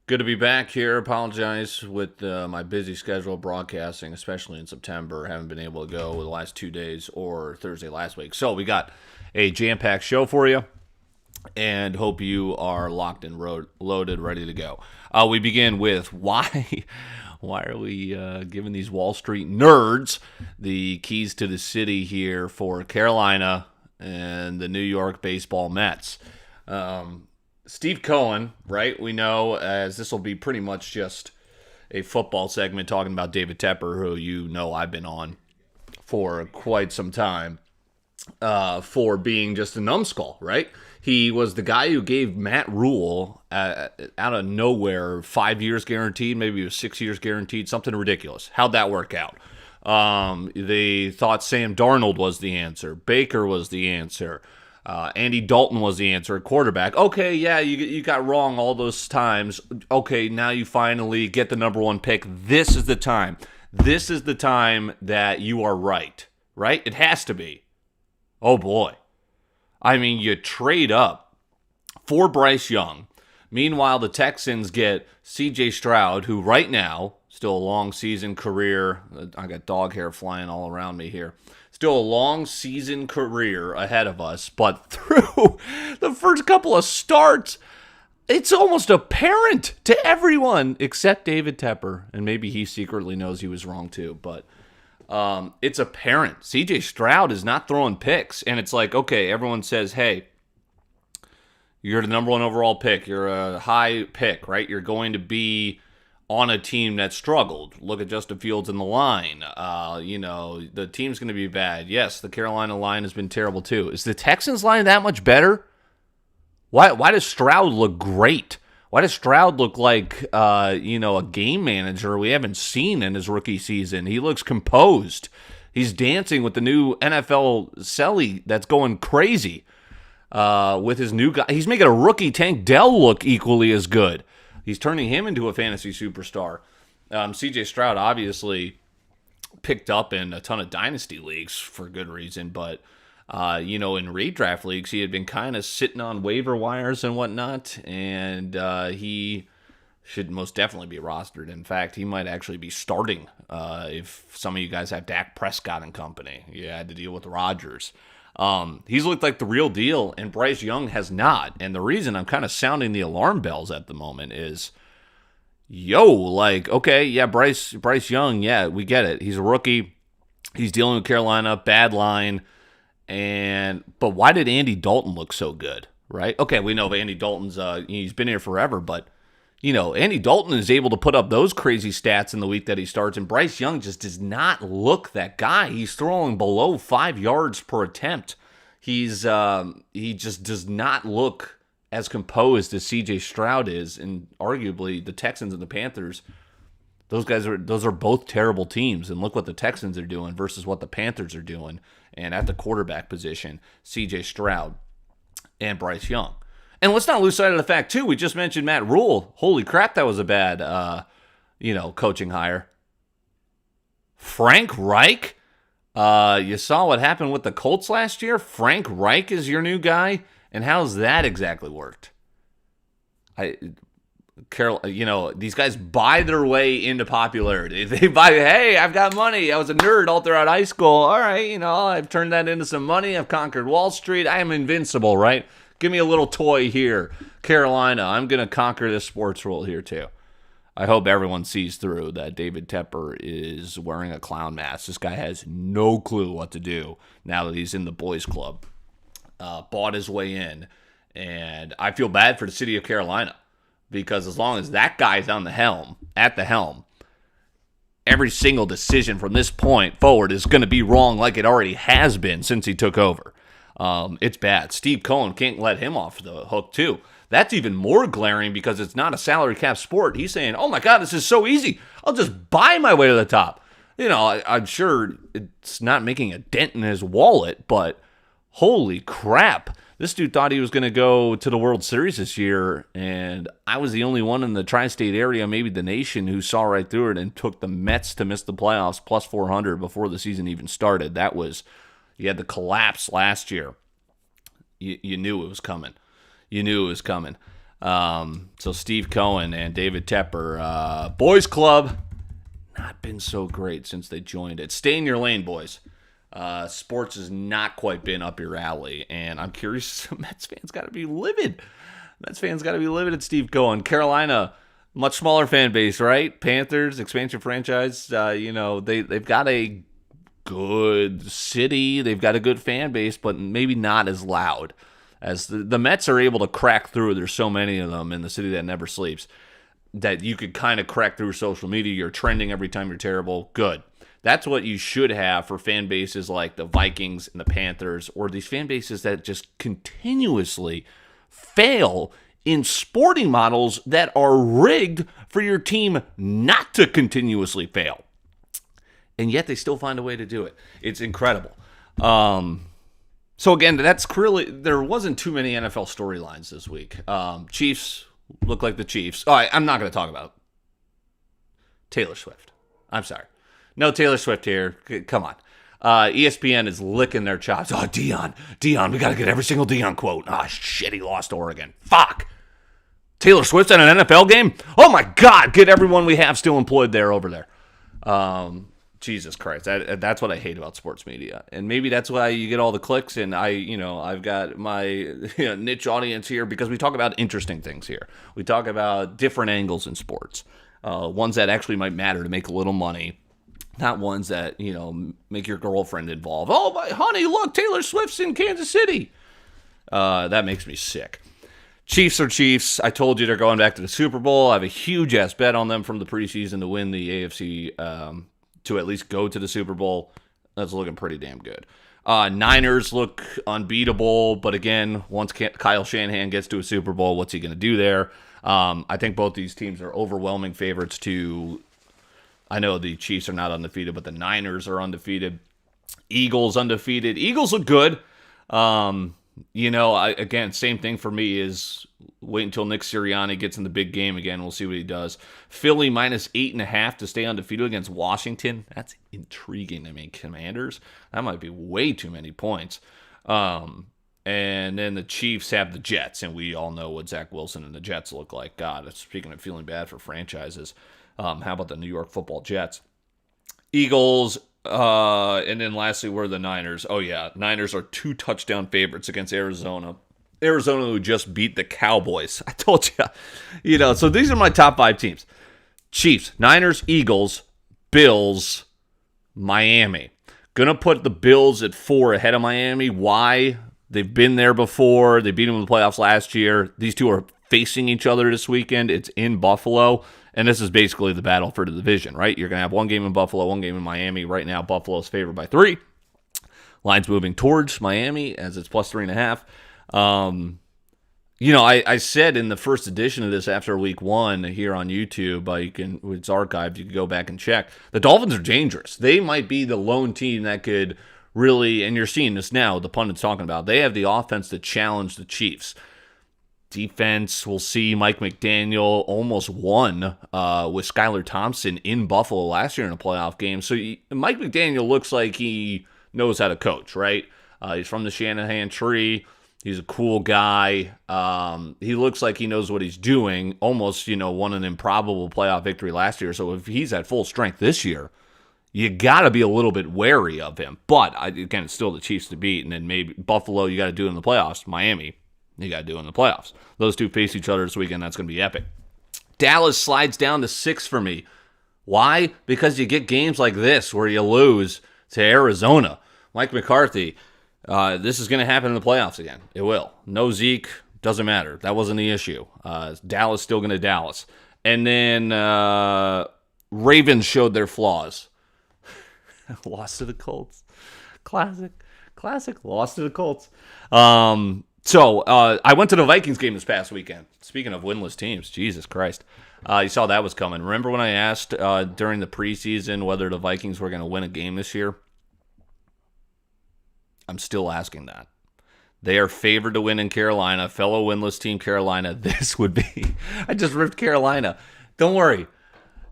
Good to be back here. Apologize with my busy schedule broadcasting, especially in September. Haven't been able to go the last 2 days or Thursday last week. So we got a jam-packed show for you, and hope you are locked and loaded, ready to go. We begin with why are we giving these Wall Street nerds the keys to the city here for Carolina and the New York baseball Mets? Steve Cohen, right? We know as this will be pretty much just a football segment talking about David Tepper, who you know I've been on for quite some time, for being just a numbskull, right? He was the guy who gave Matt Rule out of nowhere 5 years guaranteed, maybe it was 6 years guaranteed, something ridiculous. How'd that work out? They thought Sam Darnold was the answer. Baker was the answer. Andy Dalton was the answer at quarterback. Okay, yeah, you got wrong all those times. Okay, now you finally get the number one pick. This is the time. This is the time that you are right? It has to be. Oh, boy. I mean, you trade up for Bryce Young. Meanwhile, the Texans get C.J. Stroud, who right now, still a long season career. I got dog hair flying all around me here. Still a long season career ahead of us, but through the first couple of starts, it's almost apparent to everyone except David Tepper, and maybe he secretly knows he was wrong too, but it's apparent. CJ Stroud is not throwing picks, and it's like, okay, everyone says, hey, you're the number one overall pick. You're a high pick, right? You're going to be on a team that struggled. Look at Justin Fields in the line. The team's going to be bad. Yes, the Carolina line has been terrible too. Is the Texans line that much better? Why does Stroud look great? Why does Stroud look like a game manager we haven't seen in his rookie season? He looks composed. He's dancing with the new NFL celly that's going crazy with his new guy. He's making a rookie Tank Dell look equally as good. He's turning him into a fantasy superstar. C.J. Stroud obviously picked up in a ton of dynasty leagues for good reason, but in redraft leagues, he had been kind of sitting on waiver wires and whatnot, and he should most definitely be rostered. In fact, he might actually be starting if some of you guys have Dak Prescott and company. You had to deal with Rodgers. He's looked like the real deal, and Bryce Young has not. And the reason I'm kind of sounding the alarm bells at the moment is, okay, yeah, Bryce Young, yeah, we get it. He's a rookie. He's dealing with Carolina, bad line. But why did Andy Dalton look so good, right? Okay, we know Andy Dalton's he's been here forever, but Andy Dalton is able to put up those crazy stats in the week that he starts, and Bryce Young just does not look that guy. He's throwing below 5 yards per attempt. He just does not look as composed as C.J. Stroud is, and arguably the Texans and the Panthers, those are both terrible teams, and look what the Texans are doing versus what the Panthers are doing. And at the quarterback position, C.J. Stroud and Bryce Young. And let's not lose sight of the fact, too, we just mentioned Matt Rule. Holy crap, that was a bad, coaching hire. Frank Reich? You saw what happened with the Colts last year? Frank Reich is your new guy? And how's that exactly worked? These guys buy their way into popularity. They buy, hey, I've got money. I was a nerd all throughout high school. All right, I've turned that into some money. I've conquered Wall Street. I am invincible, right? Give me a little toy here. Carolina, I'm going to conquer this sports world here too. I hope everyone sees through that David Tepper is wearing a clown mask. This guy has no clue what to do now that he's in the boys club. Bought his way in. And I feel bad for the city of Carolina because as long as that guy's at the helm, every single decision from this point forward is going to be wrong like it already has been since he took over. It's bad. Steve Cohen can't let him off the hook, too. That's even more glaring because it's not a salary cap sport. He's saying, oh, my God, this is so easy. I'll just buy my way to the top. I'm sure it's not making a dent in his wallet, but holy crap. This dude thought he was going to go to the World Series this year, and I was the only one in the tri-state area, maybe the nation, who saw right through it and took the Mets to miss the playoffs plus 400 before the season even started. You had the collapse last year. You knew it was coming. So Steve Cohen and David Tepper, Boys Club, not been so great since they joined it. Stay in your lane, boys. Sports has not quite been up your alley, and I'm curious. Mets fans got to be livid. At Steve Cohen. Carolina, much smaller fan base, right? Panthers, expansion franchise. They've got a good city. They've got a good fan base, but maybe not as loud as the Mets are able to crack through. There's so many of them in the city that never sleeps that you could kind of crack through social media. You're trending every time you're terrible. Good. That's what you should have for fan bases like the Vikings and the Panthers, or these fan bases that just continuously fail in sporting models that are rigged for your team not to continuously fail. And yet they still find a way to do it. It's incredible. So again, that's clearly, there wasn't too many NFL storylines this week. Chiefs look like the Chiefs. All right, I'm not going to talk about Taylor Swift. I'm sorry. No Taylor Swift here. Come on. ESPN is licking their chops. Oh, Dion, we got to get every single Dion quote. Ah, shit, he lost Oregon. Fuck. Taylor Swift's at an NFL game? Oh my God, get everyone we have still employed there over there. Jesus Christ, that's what I hate about sports media, and maybe that's why you get all the clicks. And I've got my niche audience here because we talk about interesting things here. We talk about different angles in sports, ones that actually might matter to make a little money, not ones that make your girlfriend involved. Oh my honey, look, Taylor Swift's in Kansas City. That makes me sick. Chiefs are Chiefs. I told you they're going back to the Super Bowl. I have a huge ass bet on them from the preseason to win the AFC. To at least go to the Super Bowl. That's looking pretty damn good. Niners look unbeatable, but again, once Kyle Shanahan gets to a Super Bowl, what's he going to do there? I think both these teams are overwhelming favorites to, I know the Chiefs are not undefeated, but the Niners are undefeated. Eagles undefeated. Eagles look good. Again, same thing for me is wait until Nick Sirianni gets in the big game again. We'll see what he does. Philly minus 8.5 to stay undefeated against Washington. That's intriguing. I mean, Commanders, that might be way too many points. And then the Chiefs have the Jets, and we all know what Zach Wilson and the Jets look like. God, speaking of feeling bad for franchises, how about the New York Football Jets? Eagles, and then lastly, we're the Niners. Oh, yeah, Niners are 2 touchdown favorites against Arizona. Arizona who just beat the Cowboys. I told you. So these are my top 5 teams. Chiefs, Niners, Eagles, Bills, Miami. Gonna put the Bills at 4 ahead of Miami. Why? They've been there before. They beat them in the playoffs last year. These two are facing each other this weekend. It's in Buffalo. And this is basically the battle for the division, right? You're going to have one game in Buffalo, one game in Miami. Right now, Buffalo's favored by 3. Line's moving towards Miami as it's plus 3.5. I said in the first edition of this after week 1 here on YouTube, it's archived, you can go back and check. The Dolphins are dangerous. They might be the lone team that could really, and you're seeing this now, the pundits talking about, they have the offense to challenge the Chiefs. Defense, we'll see. Mike McDaniel almost won with Skylar Thompson in Buffalo last year in a playoff game. So Mike McDaniel looks like he knows how to coach, right? He's from the Shanahan tree. He's a cool guy. He looks like he knows what he's doing. Almost, won an improbable playoff victory last year. So if he's at full strength this year, you got to be a little bit wary of him. But, again, it's still the Chiefs to beat. And then maybe Buffalo, you got to do it in the playoffs. Miami, you got to do it in the playoffs. Those two face each other this weekend. That's going to be epic. Dallas slides down to 6 for me. Why? Because you get games like this where you lose to Arizona. Mike McCarthy, this is going to happen in the playoffs again. It will. No Zeke, doesn't matter. That wasn't the issue. Dallas still going to Dallas. And then Ravens showed their flaws. Lost to the Colts. Classic. Lost to the Colts. So I went to the Vikings game this past weekend. Speaking of winless teams, Jesus Christ. You saw that was coming. Remember when I asked during the preseason whether the Vikings were going to win a game this year? I'm still asking that. They are favored to win in Carolina. Fellow winless team Carolina. This would be... I just ripped Carolina. Don't worry.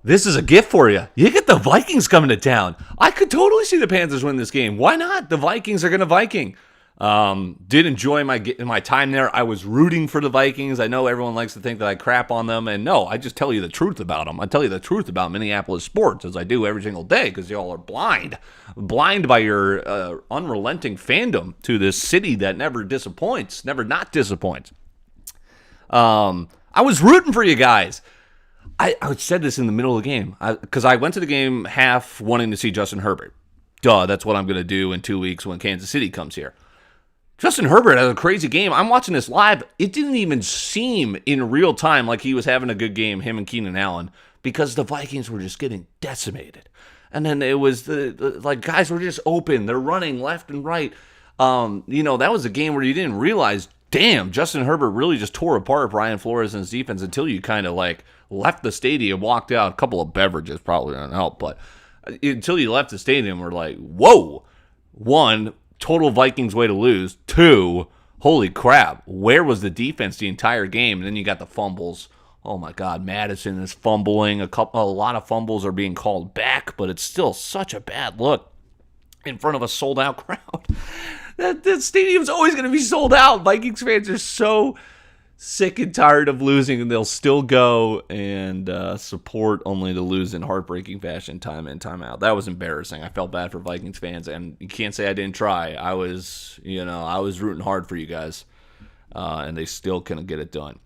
This is a gift for you. You get the Vikings coming to town. I could totally see the Panthers win this game. Why not? The Vikings are going to Viking. Did enjoy my time there. I was rooting for the Vikings. I know everyone likes to think that I crap on them, and no, I just tell you the truth about them. I tell you the truth about Minneapolis sports, as I do every single day, because y'all are blind by your unrelenting fandom to this city that never disappoints, never not disappoints. I was rooting for you guys. I said this in the middle of the game because I went to the game half wanting to see Justin Herbert. Duh, that's what I'm going to do in 2 weeks when Kansas City comes here. Justin Herbert had a crazy game. I'm watching this live. It didn't even seem in real time like he was having a good game, him and Keenan Allen, because the Vikings were just getting decimated. And then it was like guys were just open. They're running left and right. That was a game where you didn't realize, damn, Justin Herbert really just tore apart Brian Flores and his defense until you kind of like left the stadium, walked out. A couple of beverages probably didn't help, but until you left the stadium, we're like, whoa. One, total Vikings way to lose. Two, holy crap, where was the defense the entire game? And then you got the fumbles. Oh my God, Madison is fumbling. A lot of fumbles are being called back, but it's still such a bad look in front of a sold-out crowd. That stadium's always going to be sold out. Vikings fans are so sick and tired of losing, and they'll still go and support only to lose in heartbreaking fashion time in, time out. That was embarrassing. I felt bad for Vikings fans, and you can't say I didn't try. I was rooting hard for you guys, and they still couldn't get it done.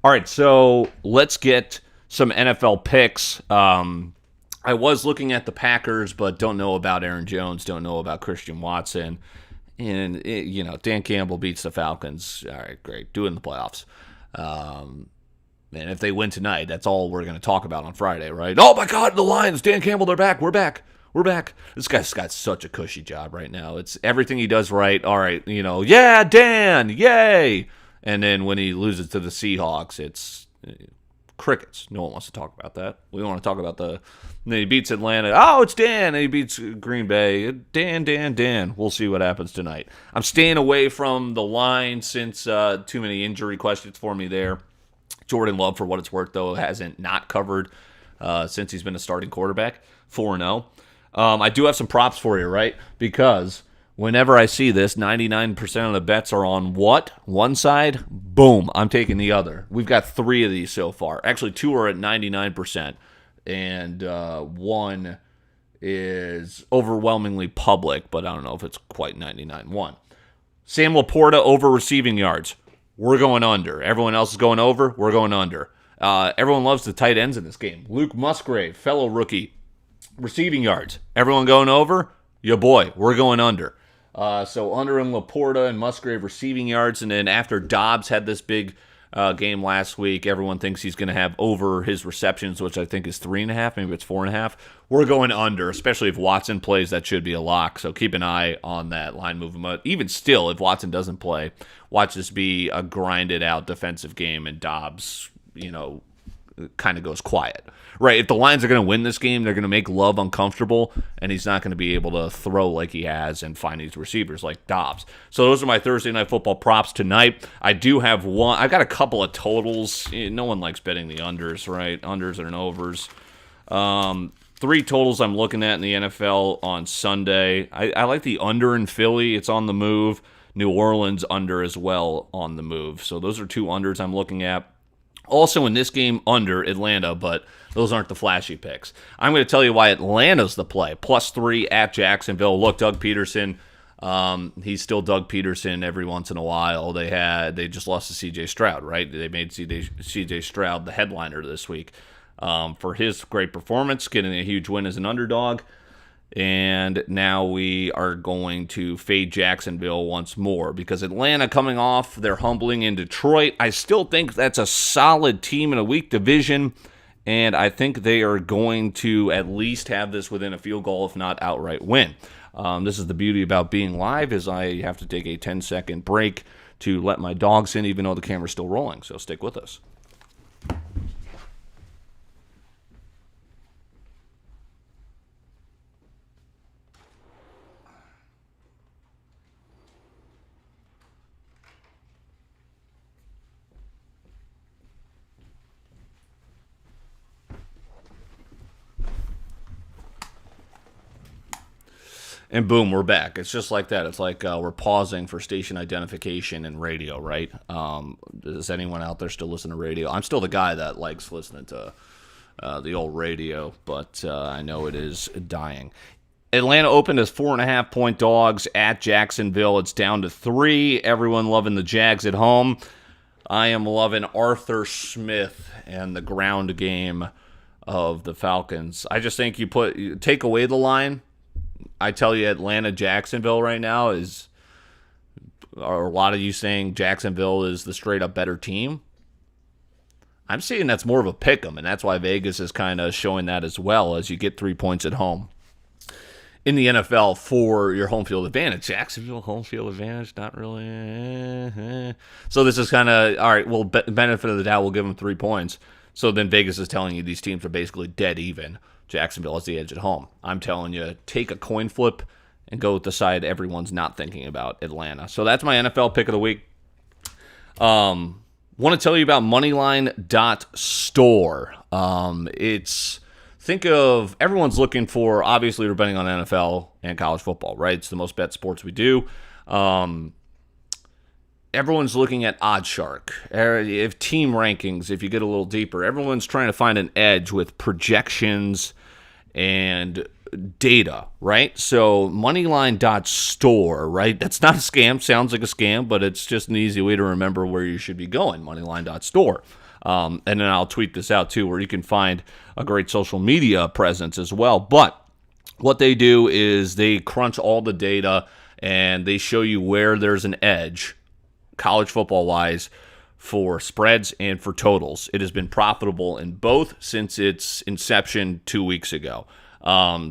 All right, so let's get some NFL picks. I was looking at the Packers, but don't know about Aaron Jones, don't know about Christian Watson. And, Dan Campbell beats the Falcons. All right, great. Do it in the playoffs. And if they win tonight, that's all we're going to talk about on Friday, right? Oh, my God, the Lions, Dan Campbell, they're back. We're back. This guy's got such a cushy job right now. It's everything he does right. All right, yeah, Dan, yay. And then when he loses to the Seahawks, it's crickets. No one wants to talk about that. We want to talk about then he beats Atlanta. Oh, it's Dan. And he beats Green Bay. Dan. We'll see what happens tonight. I'm staying away from the line since too many injury questions for me there. Jordan Love, for what it's worth, though, hasn't not covered since he's been a starting quarterback. 4-0. I do have some props for you, right? Because whenever I see this, 99% of the bets are on what? One side? Boom. I'm taking the other. We've got 3 of these so far. Actually, 2 are at 99%. And one is overwhelmingly public, but I don't know if it's quite 99-1. Sam Laporta over receiving yards. We're going under. Everyone else is going over. We're going under. Everyone loves the tight ends in this game. Luke Musgrave, fellow rookie, receiving yards. Everyone going over? Ya boy, we're going under. So under in Laporta and Musgrave receiving yards, and then after Dobbs had this big game last week, everyone thinks he's going to have over his receptions, which I think is 3.5, maybe it's 4.5. We're going under, especially if Watson plays. That should be a lock, so keep an eye on that line movement. Even still, if Watson doesn't play, watch this be a grinded-out defensive game, and Dobbs, kind of goes quiet. Right, if the Lions are going to win this game, they're going to make Love uncomfortable, and he's not going to be able to throw like he has and find these receivers like Dobbs. So those are my Thursday Night Football props tonight. I do have one. I've got a couple of totals. No one likes betting the unders, right? Unders and overs. 3 totals I'm looking at in the NFL on Sunday. I like the under in Philly. It's on the move. New Orleans under as well on the move. So those are 2 unders I'm looking at. Also in this game, under Atlanta, but those aren't the flashy picks. I'm going to tell you why Atlanta's the play. +3 at Jacksonville. Look, Doug Peterson, he's still Doug Peterson every once in a while. They just lost to C.J. Stroud, right? They made C.J. Stroud the headliner this week for his great performance, getting a huge win as an underdog. And now we are going to fade Jacksonville once more because Atlanta coming off their humbling in Detroit. I still think that's a solid team in a weak division, and I think they are going to at least have this within a field goal, if not outright win. This is the beauty about being live is I have to take a 10-second break to let my dogs in, even though the camera's still rolling, so stick with us. and boom, we're back. It's just like that. It's like we're pausing for station identification in radio, right? Does anyone out there still listen to radio? I'm still the guy that likes listening to the old radio, but I know it is dying. Atlanta opened as 4.5-point dogs at Jacksonville. It's down to 3. Everyone loving the Jags at home. I am loving Arthur Smith and the ground game of the Falcons. I just think you take away the line. I tell you, Atlanta-Jacksonville right now are a lot of you saying Jacksonville is the straight-up better team? I'm saying that's more of a pick 'em, and that's why Vegas is kind of showing that as well, as you get 3 points at home. In the NFL for your home field advantage. Jacksonville home field advantage, not really. So this is kind of, all right, well, benefit of the doubt, we'll give them 3 points. So then Vegas is telling you these teams are basically dead even. Jacksonville has the edge at home. I'm telling you, take a coin flip and go with the side everyone's not thinking about, Atlanta. So that's my NFL pick of the week. Want to tell you about Moneyline.Store. Think of, everyone's looking for, obviously we're betting on NFL and college football, right? It's the most bet sports we do. Everyone's looking at OddsShark, if team rankings, if you get a little deeper. Everyone's trying to find an edge with projections and data, right? So Moneyline.Store, right? That's not a scam. Sounds like a scam, but it's just an easy way to remember where you should be going, Moneyline.Store. And then I'll tweet this out too, where you can find a great social media presence as well. But what they do is they crunch all the data and they show you where there's an edge, college football-wise, for spreads and for totals. It has been profitable in both since its inception 2 weeks ago.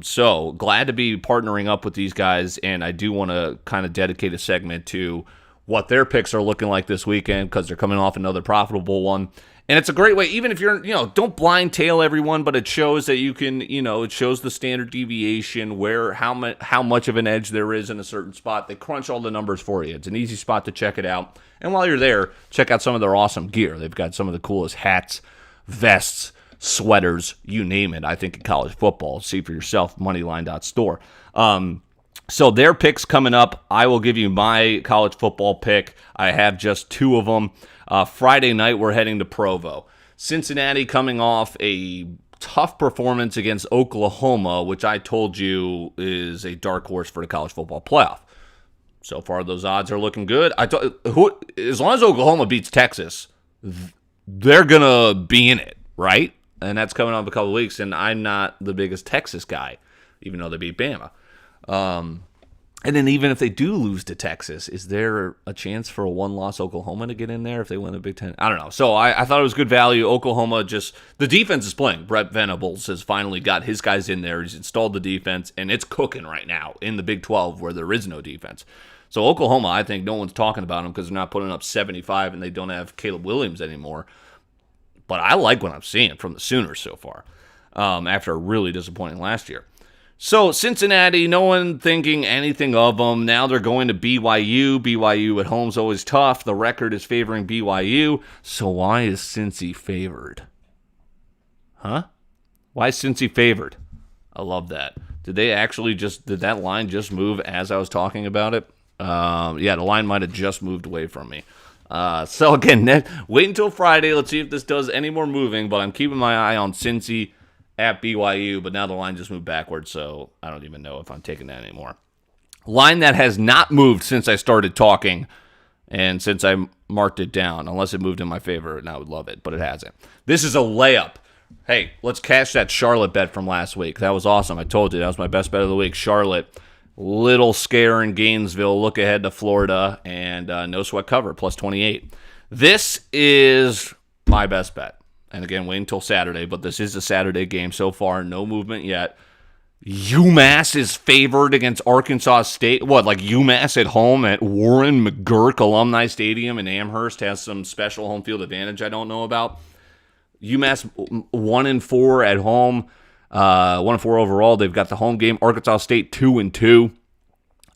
So glad to be partnering up with these guys, and I do want to kind of dedicate a segment to what their picks are looking like this weekend because they're coming off another profitable one. And it's a great way, even if you're, don't blind tail everyone, but it shows that you can, it shows the standard deviation, how much of an edge there is in a certain spot. They crunch all the numbers for you. It's an easy spot to check it out. And while you're there, check out some of their awesome gear. They've got some of the coolest hats, vests, sweaters, you name it, I think, in college football. See for yourself, Moneyline.Store. So their picks coming up. I will give you my college football pick. I have just 2 of them. Friday night, we're heading to Provo. Cincinnati coming off a tough performance against Oklahoma, which I told you is a dark horse for the college football playoff. So far, those odds are looking good. As long as Oklahoma beats Texas, they're going to be in it, right? And that's coming up a couple of weeks, and I'm not the biggest Texas guy, even though they beat Bama. And then even if they do lose to Texas, is there a chance for a one-loss Oklahoma to get in there if they win the Big Ten? I don't know. So I thought it was good value. Oklahoma the defense is playing. Brett Venables has finally got his guys in there. He's installed the defense, and it's cooking right now in the Big 12 where there is no defense. So Oklahoma, I think no one's talking about them because they're not putting up 75 and they don't have Caleb Williams anymore. But I like what I'm seeing from the Sooners so far after a really disappointing last year. So Cincinnati, no one thinking anything of them. Now they're going to BYU. BYU at home is always tough. The record is favoring BYU. So why is Cincy favored? Huh? Why is Cincy favored? I love that. Did that line just move as I was talking about it? Yeah, the line might have just moved away from me. So again, wait until Friday. Let's see if this does any more moving, but I'm keeping my eye on Cincy at BYU, but now the line just moved backwards, so I don't even know if I'm taking that anymore. Line that has not moved since I started talking and since I marked it down, unless it moved in my favor, and I would love it, but it hasn't. This is a layup. Hey, let's cash that Charlotte bet from last week. That was awesome. I told you that was my best bet of the week. Charlotte, little scare in Gainesville, look ahead to Florida, and no sweat cover, plus 28. This is my best bet. And again, wait until Saturday, but this is a Saturday game so far. No movement yet. UMass is favored against Arkansas State. What, like UMass at home at Warren McGurk Alumni Stadium in Amherst has some special home field advantage I don't know about. UMass 1-4 at home, 1-4 overall. They've got the home game. Arkansas State 2-2.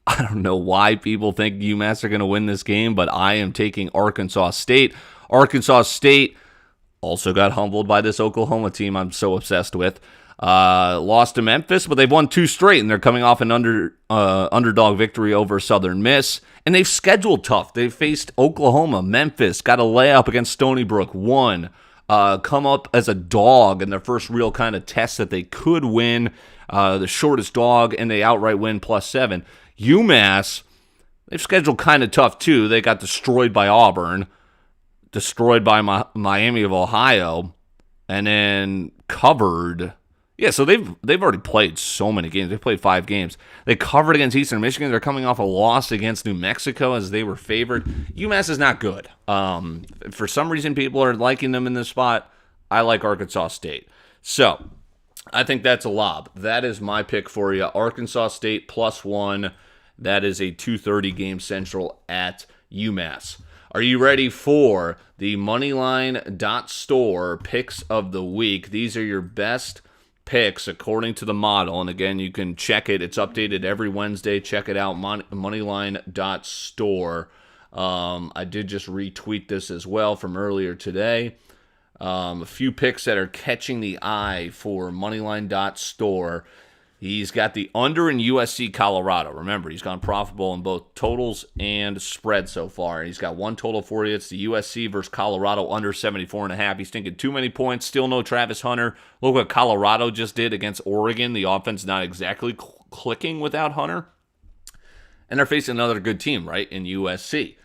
I don't know why people think UMass are going to win this game, but I am taking Arkansas State. Arkansas State also got humbled by this Oklahoma team I'm so obsessed with. Lost to Memphis, but they've won 2 straight, and they're coming off an underdog victory over Southern Miss. And they've scheduled tough. They've faced Oklahoma, Memphis, got a layup against Stony Brook, won. Come up as a dog in their first real kind of test that they could win. The shortest dog, and they outright win +7. UMass, they've scheduled kind of tough too. They got destroyed by Auburn, destroyed by Miami of Ohio, and then covered. Yeah, so they've already played so many games. They've played 5 games. They covered against Eastern Michigan. They're coming off a loss against New Mexico as they were favored. UMass is not good. For some reason, people are liking them in this spot. I like Arkansas State. So I think that's a lob. That is my pick for you. Arkansas State +1. That is a 2:30 game Central at UMass. Are you ready for the Moneyline.Store picks of the week? These are your best picks according to the model, and again, you can check it. It's updated every Wednesday. Check it out, Moneyline.Store. I did just retweet this as well from earlier today. A few picks that are catching the eye for Moneyline.Store. He's got the under in USC Colorado. Remember, he's gone profitable in both totals and spread so far. He's got one total for you. It's the USC versus Colorado under 74.5. He's thinking too many points. Still no Travis Hunter. Look what Colorado just did against Oregon. The offense not exactly clicking without Hunter. And they're facing another good team, right, in USC.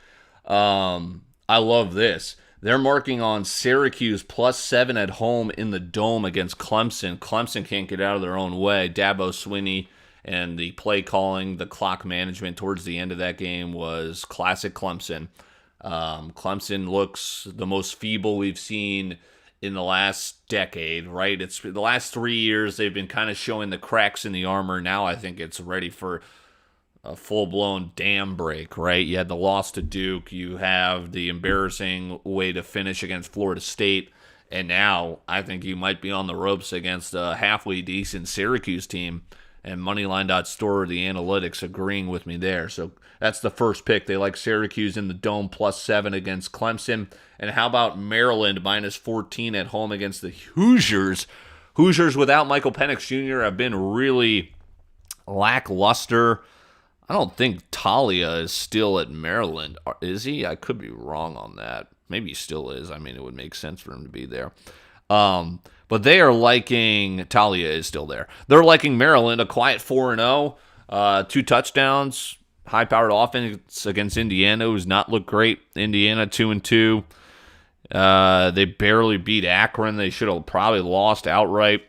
I love this. They're marking on Syracuse +7 at home in the Dome against Clemson. Clemson can't get out of their own way. Dabo Swinney and the play calling, the clock management towards the end of that game was classic Clemson. Clemson looks the most feeble we've seen in the last decade, right? It's the last 3 years they've been kind of showing the cracks in the armor. Now I think it's ready for a full-blown dam break, right? You had the loss to Duke. You have the embarrassing way to finish against Florida State. And now I think you might be on the ropes against a halfway decent Syracuse team. And Moneyline.Store, the analytics, agreeing with me there. So that's the first pick. They like Syracuse in the Dome +7 against Clemson. And how about Maryland -14 at home against the Hoosiers? Hoosiers without Michael Penix Jr. have been really lackluster. I don't think Talia is still at Maryland. Is he? I could be wrong on that. Maybe he still is. I mean, it would make sense for him to be there. But they are liking, Talia is still there. They're liking Maryland, a quiet 4-0, 2 touchdowns, high-powered offense against Indiana, who's not looked great. Indiana 2-2. They barely beat Akron. They should have probably lost outright.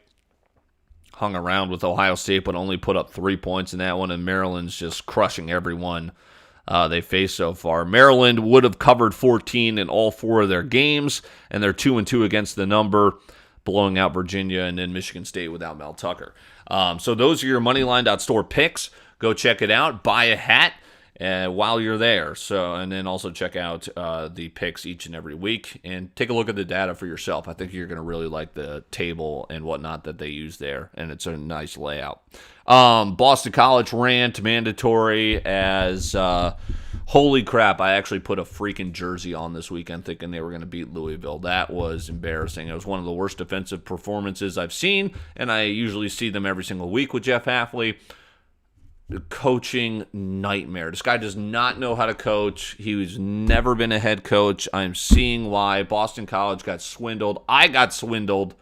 Hung around with Ohio State, but only put up 3 points in that one, and Maryland's just crushing everyone they faced so far. Maryland would have covered 14 in all 4 of their games, and they're 2-2 against the number, blowing out Virginia and then Michigan State without Mel Tucker. So those are your Moneyline.Store picks. Go check it out. Buy a hat while you're there. And then also check out the picks each and every week and take a look at the data for yourself. I think you're going to really like the table and whatnot that they use there, and it's a nice layout. Boston College rant mandatory as holy crap, I actually put a freaking jersey on this weekend thinking they were going to beat Louisville. That was embarrassing. It was one of the worst defensive performances I've seen, and I usually see them every single week with Jeff Hafley. Coaching nightmare. This guy does not know how to coach. He's never been a head coach. I'm seeing why. Boston College got swindled. I got swindled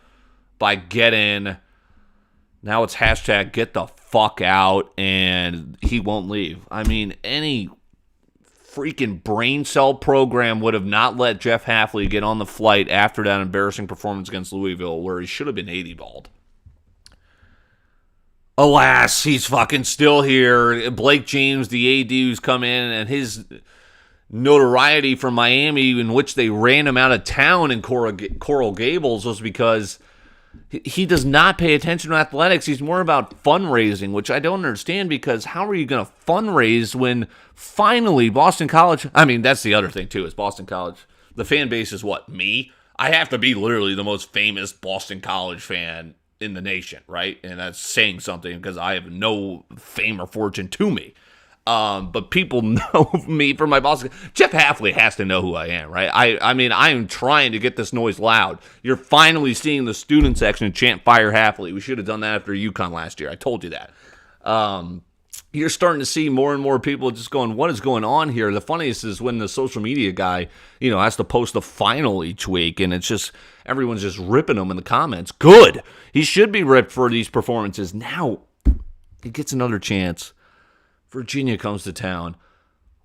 by Get In. Now it's hashtag get the fuck out, and he won't leave. I mean, any freaking brain cell program would have not let Jeff Hafley get on the flight after that embarrassing performance against Louisville where he should have been 80-balled. Alas, he's fucking still here. Blake James, the AD who's come in, and his notoriety from Miami in which they ran him out of town in Coral Gables was because he does not pay attention to athletics. He's more about fundraising, which I don't understand because how are you going to fundraise when finally Boston College, I mean, that's the other thing too, is Boston College, the fan base is what, me? I have to be literally the most famous Boston College fan in the nation, right? And that's saying something because I have no fame or fortune to me. But people know me from my Boston. Jeff Halfley has to know who I am, right? I mean, I am trying to get this noise loud. You're finally seeing the student section chant "Fire Halfley." We should have done that after UConn last year. I told you that. You're starting to see more and more people just going, what is going on here? The funniest is when the social media guy, has to post the final each week, and it's just, everyone's just ripping him in the comments. Good. He should be ripped for these performances. Now, he gets another chance. Virginia comes to town.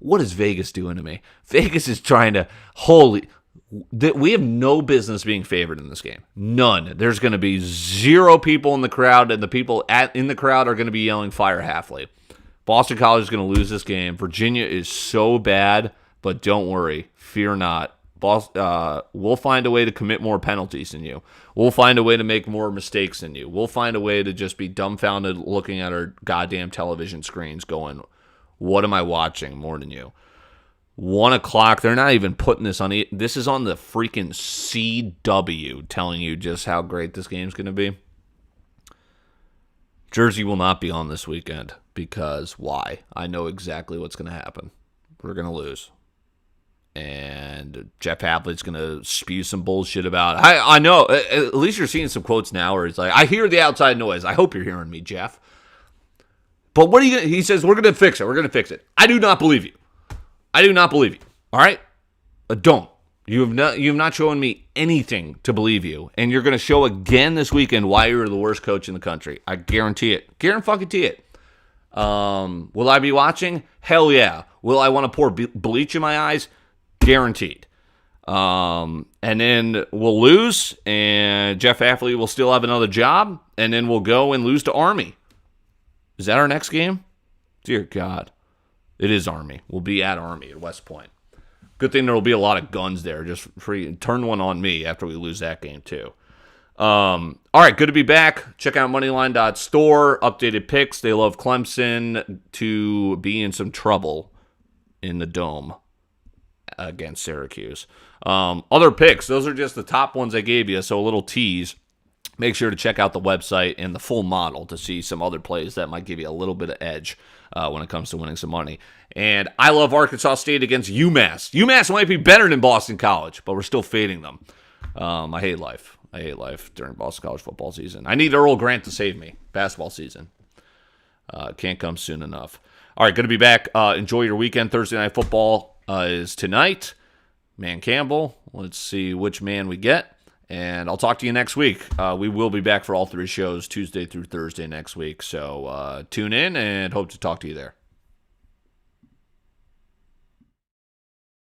What is Vegas doing to me? Vegas is trying to, we have no business being favored in this game. None. There's going to be 0 people in the crowd, and the people in the crowd are going to be yelling "Fire Halfley." Boston College is going to lose this game. Virginia is so bad, but don't worry. Fear not. We'll find a way to commit more penalties than you. We'll find a way to make more mistakes than you. We'll find a way to just be dumbfounded looking at our goddamn television screens going, what am I watching more than you? 1 o'clock. They're not even putting this on. This is on the freaking CW telling you just how great this game's going to be. Jersey will not be on this weekend because why? I know exactly what's going to happen. We're going to lose. And Jeff Halfley's going to spew some bullshit about it. I know. At least you're seeing some quotes now where it's like, I hear the outside noise. I hope you're hearing me, Jeff. But what are you going to... He says, we're going to fix it. We're going to fix it. I do not believe you. I do not believe you. All right? I don't. You have not shown me anything to believe you. And you're going to show again this weekend why you're the worst coach in the country. I guarantee it. Guarantee it. Will I be watching? Hell yeah. Will I want to pour bleach in my eyes? Guaranteed. And then we'll lose, and Jeff Halfley will still have another job, and then we'll go and lose to Army. Is that our next game? Dear God. It is Army. We'll be at Army at West Point. Good thing there will be a lot of guns there. Just free. Turn one on me after we lose that game, too. All right, good to be back. Check out Moneyline.Store. Updated picks. They love Clemson to be in some trouble in the Dome against Syracuse. Other picks. Those are just the top ones I gave you, so a little tease. Make sure to check out the website and the full model to see some other plays that might give you a little bit of edge when it comes to winning some money. And I love Arkansas State against UMass. UMass might be better than Boston College, but we're still fading them. I hate life. I hate life during Boston College football season. I need Earl Grant to save me. Basketball season. Can't come soon enough. All right, good to be back. Enjoy your weekend. Thursday Night Football is tonight. Man Campbell. Let's see which man we get. And I'll talk to you next week. We will be back for all 3 shows, Tuesday through Thursday next week. So tune in and hope to talk to you there.